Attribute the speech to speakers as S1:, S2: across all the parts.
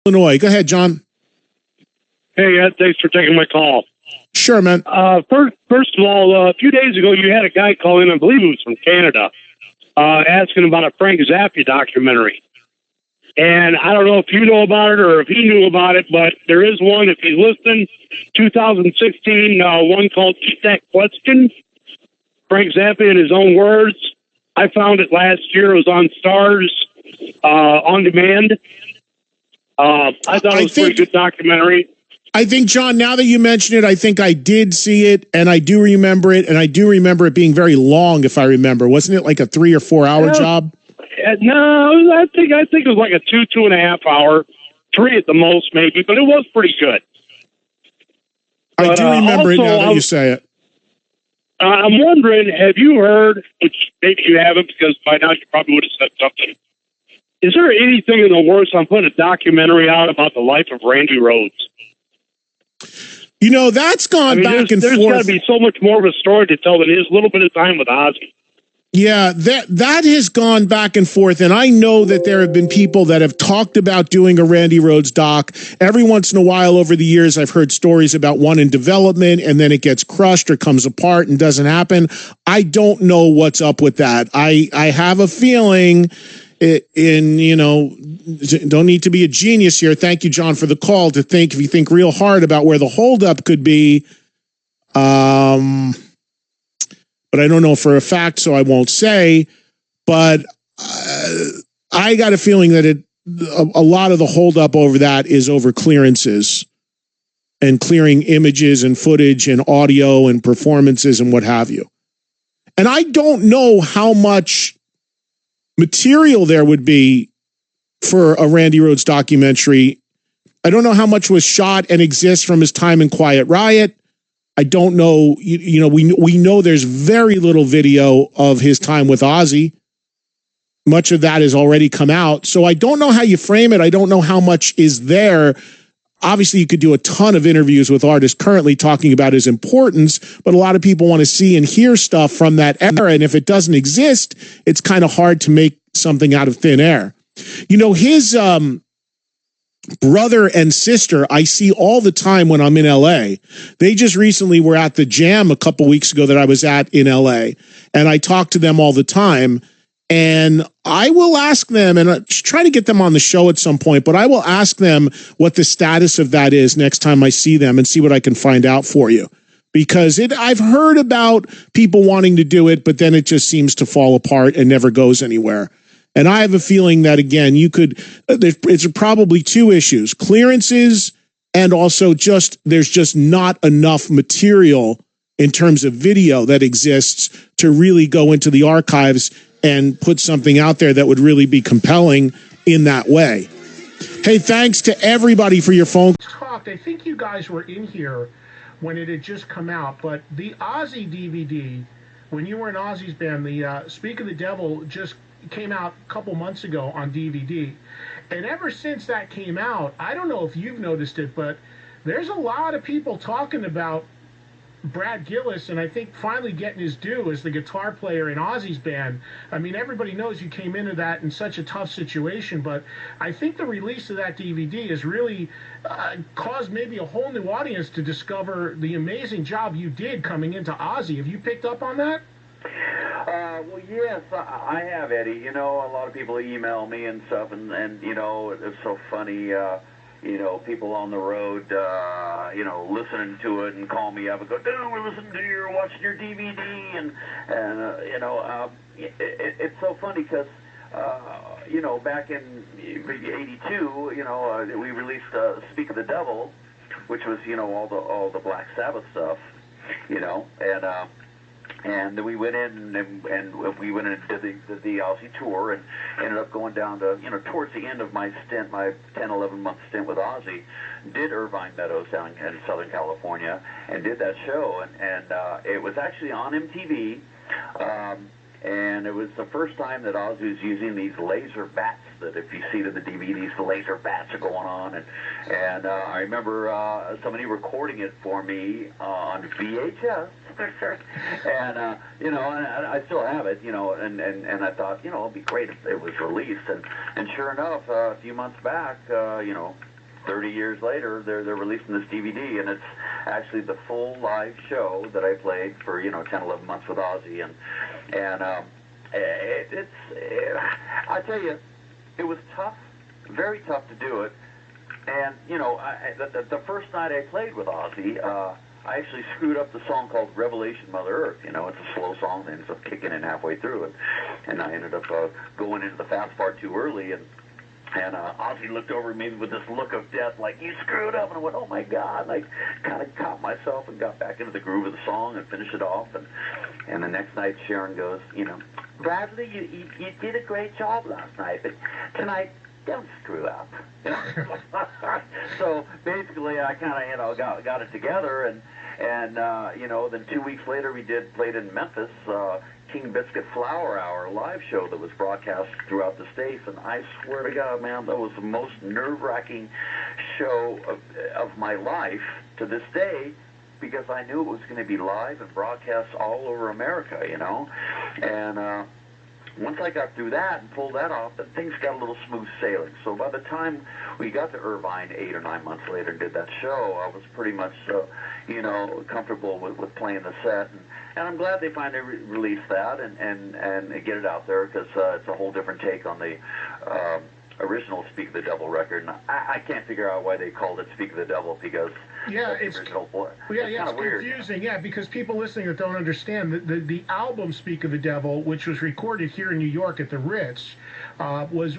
S1: Illinois. Go ahead, John.
S2: Hey, Ed, thanks for taking my call.
S1: Sure, man.
S2: First of all, a few days ago, you had a guy call in, I believe it was from Canada, asking about a Frank Zappa documentary. And I don't know if you know about it or if he knew about it, but there is one, if he's listening, 2016, one called Eat That Question. Frank Zappa in his own words. I found it last year. It was on Stars On Demand. I thought it was a pretty good documentary.
S1: I think, John, now that you mention it, I think I did see it, and I do remember it, and I do remember it being very long, if I remember. Wasn't it like a 3 or 4 hour job?
S2: No, I think it was like a 2.5 hour, 3 at the most, maybe, but it was pretty good.
S1: I do remember it now that you say it.
S2: I'm wondering, have you heard, which maybe you haven't because by now you probably would have said something, is there anything in the works on putting a documentary out about the life of Randy Rhoades?
S1: You know, that's gone back and forth.
S2: There's got to be so much more of a story to tell than his little bit of time with Ozzy.
S1: Yeah, that has gone back and forth, and I know that there have been people that have talked about doing a Randy Rhoades doc. Every once in a while over the years, I've heard stories about one in development, and then it gets crushed or comes apart and doesn't happen. I don't know what's up with that. I have a feeling, don't need to be a genius here. Thank you, John, for the call. If you think real hard about where the holdup could be, but I don't know for a fact, so I won't say. But I got a feeling that a lot of the holdup over that is over clearances and clearing images and footage and audio and performances and what have you. And I don't know how much material there would be for a Randy Rhoades documentary. I don't know how much was shot and exists from his time in Quiet Riot. I don't know, we know there's very little video of his time with Ozzy. Much of that has already come out. So I don't know how you frame it. I don't know how much is there. Obviously, you could do a ton of interviews with artists currently talking about his importance, but a lot of people want to see and hear stuff from that era. And if it doesn't exist, it's kind of hard to make something out of thin air. You know, his brother and sister I see all the time when I'm in LA. They just recently were at the Jam a couple weeks ago that I was at in LA, and I talk to them all the time. And I will ask them, and I try to get them on the show at some point, but I will ask them what the status of that is next time I see them and see what I can find out for you. Because I've heard about people wanting to do it, but then it just seems to fall apart and never goes anywhere. And I have a feeling that, again, it's probably two issues: clearances, and also there's just not enough material in terms of video that exists to really go into the archives and put something out there that would really be compelling in that way. Hey, thanks to everybody for your phone.
S3: I think you guys were in here when it had just come out, but the Ozzy DVD, when you were in Ozzy's band, the Speak of the Devil just came out a couple months ago on DVD. And ever since that came out, I don't know if you've noticed it, but there's a lot of people talking about Brad Gillis, and I think finally getting his due as the guitar player in Ozzy's band. I mean, everybody knows you came into that in such a tough situation, but I think the release of that DVD has really caused maybe a whole new audience to discover the amazing job you did coming into Ozzy. Have you picked up on that?
S4: Well, yes, I have, Eddie. You know, a lot of people email me and stuff, and you know, it's so funny. You know, people on the road, you know, listening to it and call me up and go, dude, we're listening to you, watching your DVD, and you know, it's so funny because, you know, back in '82, you know, we released Speak of the Devil, which was, you know, all the Black Sabbath stuff, you know, and we went in and we went in and did the Ozzy tour and ended up going down to, you know, towards the end of my stint, my 10, 11-month stint with Ozzy, did Irvine Meadows down in Southern California and did that show. And it was actually on MTV. And it was the first time that Ozzy was using these laser bats that, if you see to the DVDs, the laser bats are going on. And I remember somebody recording it for me on VHS. And, you know, and I still have it, you know, and I thought, you know, it'd be great if it was released. And sure enough, a few months back, you know, 30 years later, they're releasing this DVD, and it's actually the full live show that I played for, you know, 10, 11 months with Ozzy, and I tell you, it was tough, very tough to do it, and, you know, the first night I played with Ozzy, I actually screwed up the song called Revelation Mother Earth. You know, it's a slow song that ends up kicking in halfway through, and I ended up going into the fast part too early, and Ozzy looked over at me with this look of death, like, you screwed up. And I went, oh, my God. And I kind of caught myself and got back into the groove of the song and finished it off. And the next night, Sharon goes, you know, Bradley, you did a great job last night, but tonight, don't screw up. You know? So basically, I kind of, you know, got it together. And you know, then 2 weeks later, we played in Memphis, King Biscuit Flower Hour live show that was broadcast throughout the States, and I swear to God, man, that was the most nerve-wracking show of my life to this day, because I knew it was going to be live and broadcast all over America, you know, and once I got through that and pulled that off, then things got a little smooth sailing. So by the time we got to Irvine 8 or 9 months later and did that show, I was pretty much, you know, comfortable with playing the set. And I'm glad they finally released that and get it out there, because it's a whole different take on the original Speak of the Devil record. And I can't figure out why they called it Speak of the Devil, because
S3: it's confusing. Yeah, because people listening that don't understand, the album Speak of the Devil, which was recorded here in New York at the Ritz, was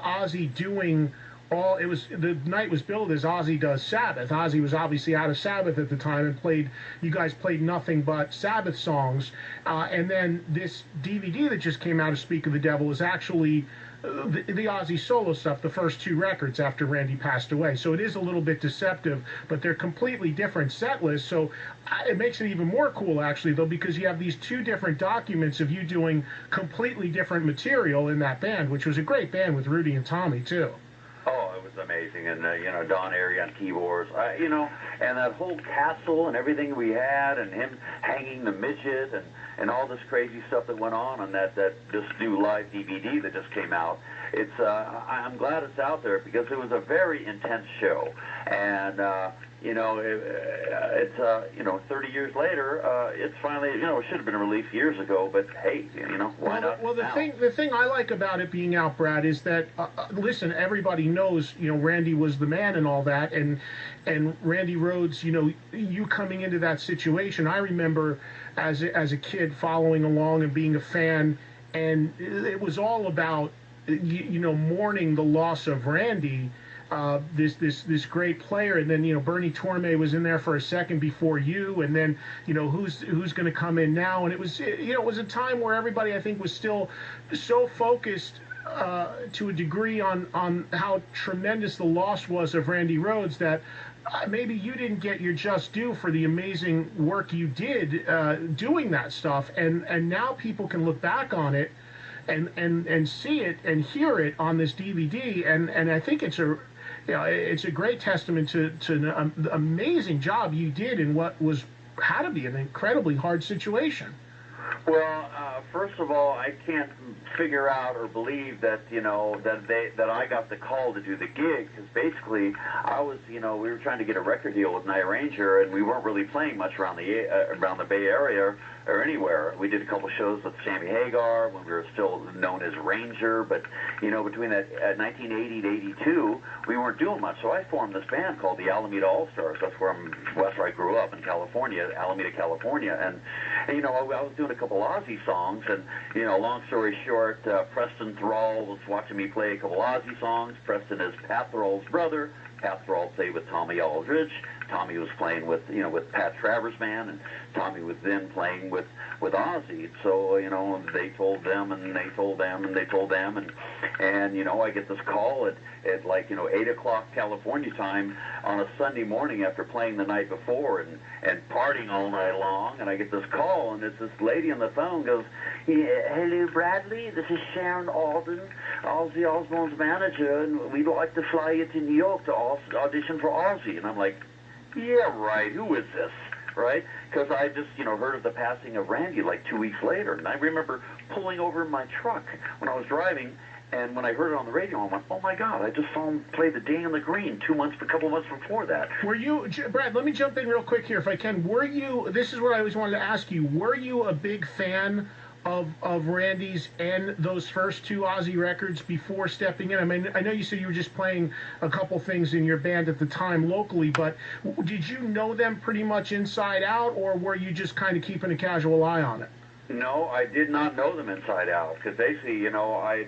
S3: Ozzy doing all. It was, the night was billed as Ozzy Does Sabbath. Ozzy was obviously out of Sabbath at the time and you guys played nothing but Sabbath songs. And then this DVD that just came out of Speak of the Devil is actually the Ozzy solo stuff, the first 2 records after Randy passed away. So it is a little bit deceptive, but they're completely different set lists. So it makes it even more cool, actually, though, because you have these 2 different documents of you doing completely different material in that band, which was a great band with Rudy and Tommy, too.
S4: Oh, it was amazing, and you know, Don Airy on keyboards, you know, and that whole castle and everything we had, and him hanging the midget, and all this crazy stuff that went on that this new live DVD that just came out. It's I'm glad it's out there, because it was a very intense show, and you know, it's you know, 30 years later, it's finally, you know, it should have been released years ago, but hey, you know, why not?
S3: Well, the thing I like about it being out, Brad, is that listen, everybody knows, you know, Randy was the man and all that, and Randy Rhoades, you know, you coming into that situation. I remember as a kid following along and being a fan, and it was all about you know, mourning the loss of Randy. This great player, and then, you know, Bernie Torme was in there for a second before you, and then, you know, who's going to come in now, and it was, you know, it was a time where everybody, I think, was still so focused to a degree on how tremendous the loss was of Randy Rhoades, that maybe you didn't get your just due for the amazing work you did doing that stuff, and now people can look back on it and see it and hear it on this DVD, and I think it's a great testament to the amazing job you did in what had to be an incredibly hard situation.
S4: Well, first of all, I can't figure out or believe that, you know, that I got the call to do the gig, because basically I was, you know, we were trying to get a record deal with Night Ranger, and we weren't really playing much around the Bay Area or anywhere. We did a couple shows with Sammy Hagar when we were still known as Ranger, but, you know, between that 1980 to 82, we weren't doing much. So I formed this band called the Alameda All-Stars. That's where I grew up in California, Alameda, California, and you know, I was doing a couple Ozzy songs, and, you know, long story short, Preston Thrall was watching me play a couple Ozzy songs. Preston is Pat Thrall's brother. Pat Thrall played with Tommy Aldridge. Tommy was playing with, with Pat Travers' band, and Tommy was then playing with Ozzy. So, they told them, and they told them, and they told them, and I get this call at like, 8 o'clock California time on a Sunday morning after playing the night before and partying all night long, and I get this call, and it's this lady on the phone goes, yeah, hello, Bradley, this is Sharon Alden, Ozzy Osbourne's manager, and we'd like to fly you to New York to audition for Ozzy. And I'm like, yeah, right, who is this, right? Because I just, heard of the passing of Randy like 2 weeks later, and I remember pulling over in my truck when I was driving, and when I heard it on the radio, I went, oh my God, I just saw him play the Day in the Green a couple months before that.
S3: Were you, Brad, let me jump in real quick here if I can. Were you, this is what I always wanted to ask you, were you a big fan of Randy's and those first two Ozzy records before stepping in? I mean, I know you said you were just playing a couple things in your band at the time locally, but did you know them pretty much inside out, or were you just kind of keeping a casual eye on it?
S4: No, I did not know them inside out, because basically, I